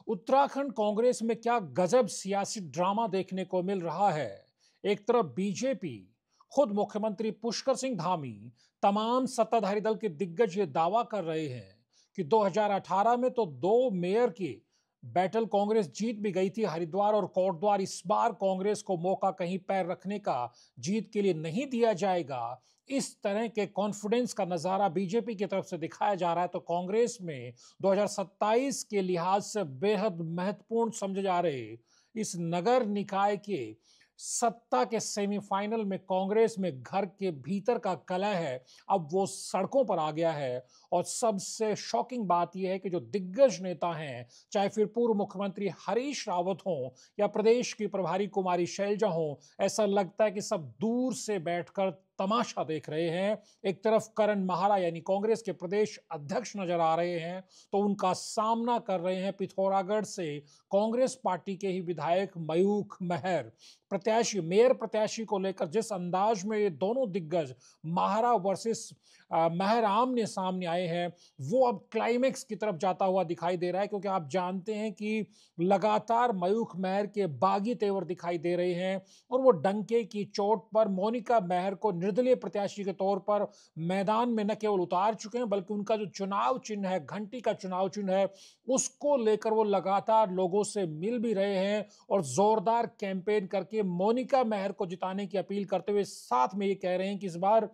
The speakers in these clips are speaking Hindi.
उत्तराखंड कांग्रेस में क्या गजब सियासी ड्रामा देखने को मिल रहा है। एक तरफ बीजेपी, खुद मुख्यमंत्री पुष्कर सिंह धामी, तमाम सत्ताधारी दल के दिग्गज ये दावा कर रहे हैं कि 2018 में तो दो मेयर की बैटल कांग्रेस जीत भी गई थी, हरिद्वार और कोटद्वार। इस बार कांग्रेस को मौका कहीं पैर रखने का जीत के लिए नहीं दिया जाएगा। इस तरह के कॉन्फिडेंस का नजारा बीजेपी की तरफ से दिखाया जा रहा है। तो कांग्रेस में 2027 के लिहाज से बेहद महत्वपूर्ण समझे जा रहे इस नगर निकाय के सत्ता के सेमीफाइनल में कांग्रेस में घर के भीतर का कलह है, अब वो सड़कों पर आ गया है। और सबसे शॉकिंग बात यह है कि जो दिग्गज नेता हैं, चाहे फिर पूर्व मुख्यमंत्री हरीश रावत हों या प्रदेश की प्रभारी कुमारी शैलजा हों, ऐसा लगता है कि सब दूर से बैठकर तमाशा देख रहे हैं। एक तरफ करण माहरा यानी कांग्रेस के प्रदेश अध्यक्ष नजर आ रहे हैं, तो उनका सामना कर रहे हैं पिथौरागढ़ से कांग्रेस पार्टी के ही विधायक मयूख महर। प्रत्याशी, मेयर प्रत्याशी को लेकर जिस अंदाज में ये दोनों दिग्गज माहरा वर्सेस महर आमने सामने आए हैं, वो अब क्लाइमेक्स की तरफ जाता हुआ दिखाई दे रहा है। क्योंकि आप जानते हैं कि लगातार मयूख महर के बागी तेवर दिखाई दे रहे हैं और वो डंके की चोट पर मोनिका महर को निर्दलीय प्रत्याशी के तौर पर मैदान में न केवल उतार चुके हैं, बल्कि उनका जो चुनाव चिन्ह है, घंटी का चुनाव चिन्ह है, उसको लेकर वो लगातार लोगों से मिल भी रहे हैं और जोरदार कैंपेन करके मोनिका महर को जिताने की अपील करते हुए साथ में ये कह रहे हैं कि इस बार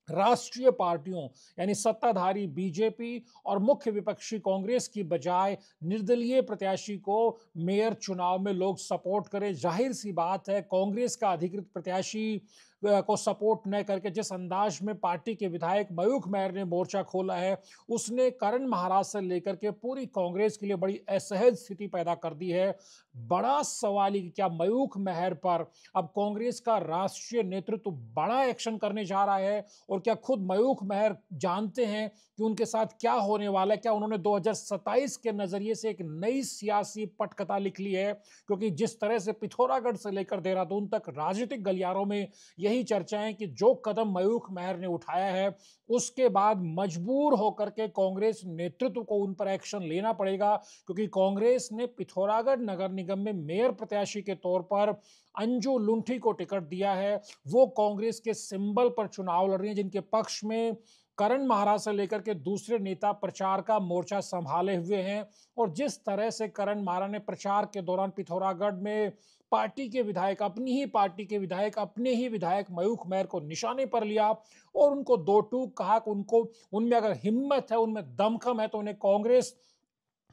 राष्ट्रीय पार्टियों यानी सत्ताधारी बीजेपी और मुख्य विपक्षी कांग्रेस की बजाय निर्दलीय प्रत्याशी को मेयर चुनाव में लोग सपोर्ट करें। जाहिर सी बात है, कांग्रेस का अधिकृत प्रत्याशी को सपोर्ट न करके जिस अंदाज में पार्टी के विधायक मयूख महर ने मोर्चा खोला है, उसने करण महाराज से लेकर के पूरी कांग्रेस के लिए बड़ी असहज स्थिति पैदा कर दी है। बड़ा सवाल है कि क्या मयूख महर पर अब कांग्रेस का राष्ट्रीय नेतृत्व बड़ा एक्शन करने जा रहा है, और क्या खुद मयूख महर जानते हैं कि उनके साथ क्या होने वाला है? क्या उन्होंने 2027 के नजरिए से एक नई सियासी पटकथा लिख ली है? क्योंकि जिस तरह से पिथौरागढ़ से लेकर देहरादून तक राजनीतिक गलियारों में यही चर्चाएं कि जो कदम मयूख महर ने उठाया है, उसके बाद मजबूर होकर के कांग्रेस नेतृत्व को उन पर एक्शन लेना पड़ेगा। क्योंकि कांग्रेस ने पिथौरागढ़ नगर निगम में मेयर प्रत्याशी के तौर पर अंजू लुंठी को टिकट दिया है। वो कांग्रेस के सिंबल पर चुनाव लड़ रही है, जिनके पक्ष में करण महाराज से लेकर के दूसरे नेता प्रचार का मोर्चा संभाले हुए हैं। और जिस तरह से करण महारा ने प्रचार के दौरान पिथौरागढ़ में पार्टी के विधायक, अपनी ही पार्टी के विधायक, अपने ही विधायक मयूख महर को निशाने पर लिया और उनको दो टूक कहा कि उनको, उनमें अगर हिम्मत है, उनमें दमखम है, तो उन्हें कांग्रेस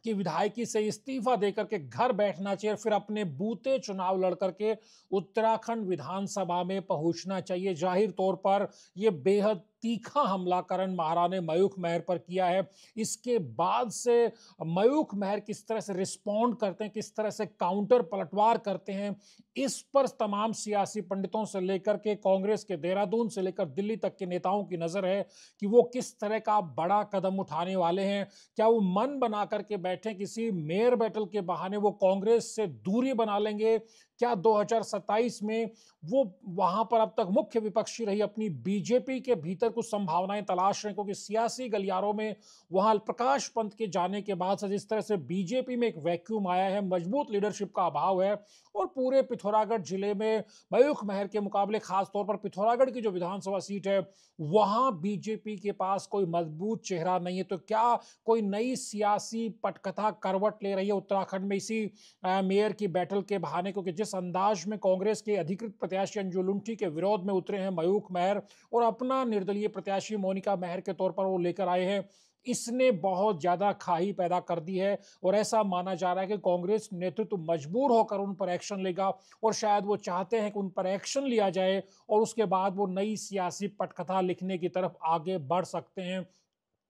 की विधायकी से इस्तीफा देकर के घर बैठना चाहिए, फिर अपने बूते चुनाव लड़ करके उत्तराखंड विधानसभा में पहुंचना चाहिए। जाहिर तौर पर यह बेहद तीखा हमला करण माहरा ने मयूख महर पर किया है। इसके बाद से मयूख महर किस तरह से रिस्पॉन्ड करते हैं, किस तरह से काउंटर पलटवार करते हैं, इस पर तमाम सियासी पंडितों से लेकर के कांग्रेस के देहरादून से लेकर दिल्ली तक के नेताओं की नजर है कि वो किस तरह का बड़ा कदम उठाने वाले हैं। क्या वो मन बना करके बैठे किसी मेयर बैटल के बहाने वो कांग्रेस से दूरी बना लेंगे? क्या 2027 में वो वहां पर अब तक मुख्य विपक्षी रही अपनी बीजेपी के भीतर कुछ संभावनाएं तलाश रहे हैं? क्योंकि सियासी गलियारों में वहां प्रकाश पंत के जाने के बाद से जिस तरह से बीजेपी में एक वैक्यूम आया है, मजबूत लीडरशिप का अभाव है, और पूरे पिथौरागढ़ जिले में मयूख महर के मुकाबले खासतौर पर पिथौरागढ़ की जो विधानसभा सीट है, वहां बीजेपी के पास कोई मजबूत चेहरा नहीं है। तो क्या कोई नई सियासी पटकथा करवट ले रही है उत्तराखंड में इसी मेयर की बैटल के बहाने? क्योंकि जिस अंदाज में कांग्रेस के अधिकृत प्रत्याशी अंजू लुंठी के विरोध में उतरे हैं मयूख महर और अपना निर्दलीय प्रत्याशी मोनिका महर के तौर पर वो लेकर आए हैं, इसने बहुत ज्यादा खाही पैदा कर दी है। और ऐसा माना जा रहा है कि कांग्रेस नेतृत्व मजबूर होकर उन पर एक्शन लेगा, और शायद वो चाहते हैं कि उन पर एक्शन लिया जाए और उसके बाद वो नई सियासी पटकथा लिखने की तरफ आगे बढ़ सकते हैं।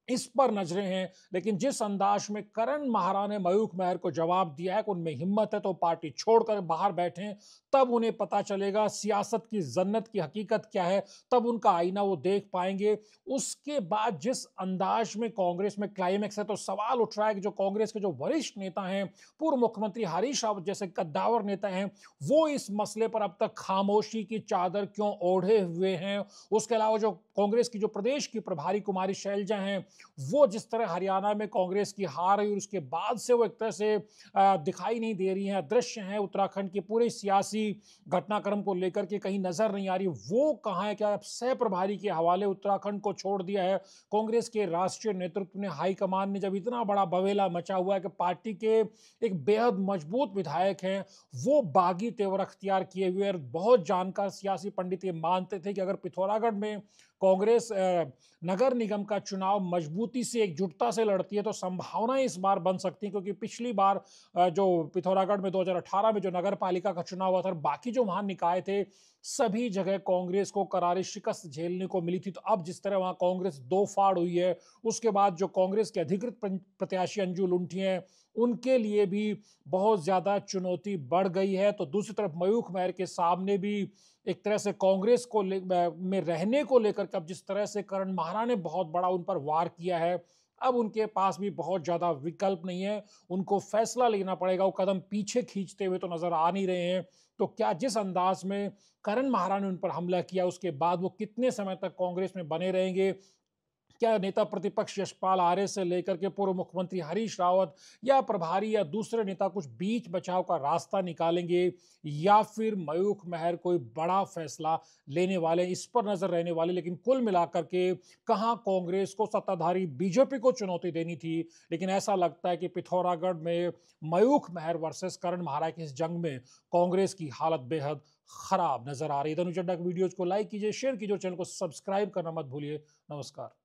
इस पर नजरें हैं। लेकिन जिस अंदाज में करण माहरा ने मयूख महर को जवाब दिया है कि उनमें हिम्मत है तो पार्टी छोड़कर बाहर बैठें, तब उन्हें पता चलेगा सियासत की जन्नत की हकीकत क्या है, तब उनका आईना वो देख पाएंगे। उसके बाद जिस अंदाज में कांग्रेस में क्लाइमेक्स है, तो सवाल उठ रहा है कि जो कांग्रेस के जो वरिष्ठ नेता हैं, पूर्व मुख्यमंत्री हरीश रावत जैसे कद्दावर नेता हैं, वो इस मसले पर अब तक खामोशी की चादर क्यों ओढ़े हुए हैं? उसके अलावा जो कांग्रेस की जो प्रदेश की प्रभारी कुमारी शैलजा हैं, वो जिस तरह हरियाणा में कांग्रेस की हार हुई और उसके बाद से वो एक तरह से दिखाई नहीं दे रही हैं, अदृश्य हैं उत्तराखंड के पूरे सियासी घटनाक्रम को लेकर के कहीं नजर नहीं आ रही, वो कहाँ है? क्या सह प्रभारी के हवाले उत्तराखंड को छोड़ दिया है कांग्रेस के राष्ट्रीय नेतृत्व ने, हाईकमान ने? जब इतना बड़ा बवेला मचा हुआ है कि पार्टी के एक बेहद मजबूत विधायक हैं, वो बागी तेवर अख्तियार किए हुए, और बहुत जानकार सियासी पंडित ये मानते थे कि अगर पिथौरागढ़ में कांग्रेस नगर निगम का चुनाव मजबूती से एकजुटता से लड़ती है तो संभावनाएं इस बार बन सकती हैं, क्योंकि पिछली बार जो पिथौरागढ़ में 2018 में जो नगर पालिका का चुनाव हुआ था, बाकी जो वहां निकाय थे सभी जगह कांग्रेस को करारी शिकस्त झेलने को मिली थी। तो अब जिस तरह वहां कांग्रेस दो फाड़ हुई है, उसके बाद जो कांग्रेस के अधिकृत प्रत्याशी अंजू लुंठी हैं, उनके लिए भी बहुत ज्यादा चुनौती बढ़ गई है। तो दूसरी तरफ मयूख महर के सामने भी एक तरह से कांग्रेस को में रहने को लेकर के अब जिस तरह से करण माहरा ने बहुत बड़ा उन पर वार किया है, अब उनके पास भी बहुत ज्यादा विकल्प नहीं है, उनको फैसला लेना पड़ेगा। वो कदम पीछे खींचते हुए तो नजर आ नहीं रहे हैं। तो क्या जिस अंदाज में करण माहरा ने उन पर हमला किया, उसके बाद वो कितने समय तक कांग्रेस में बने रहेंगे? क्या नेता प्रतिपक्ष यशपाल आर्य से लेकर के पूर्व मुख्यमंत्री हरीश रावत या प्रभारी या दूसरे नेता कुछ बीच बचाव का रास्ता निकालेंगे, या फिर मयूख महर कोई बड़ा फैसला लेने वाले, इस पर नजर रहने वाले। लेकिन कुल मिलाकर के कहां कांग्रेस को सत्ताधारी बीजेपी को चुनौती देनी थी, लेकिन ऐसा लगता है कि पिथौरागढ़ में मयूख महर वर्सेस करण माहरा की इस जंग में कांग्रेस की हालत बेहद खराब नजर आ रही है। धनु चड्ढा की वीडियोज को लाइक कीजिए, शेयर कीजिए, चैनल को सब्सक्राइब करना मत भूलिए। नमस्कार।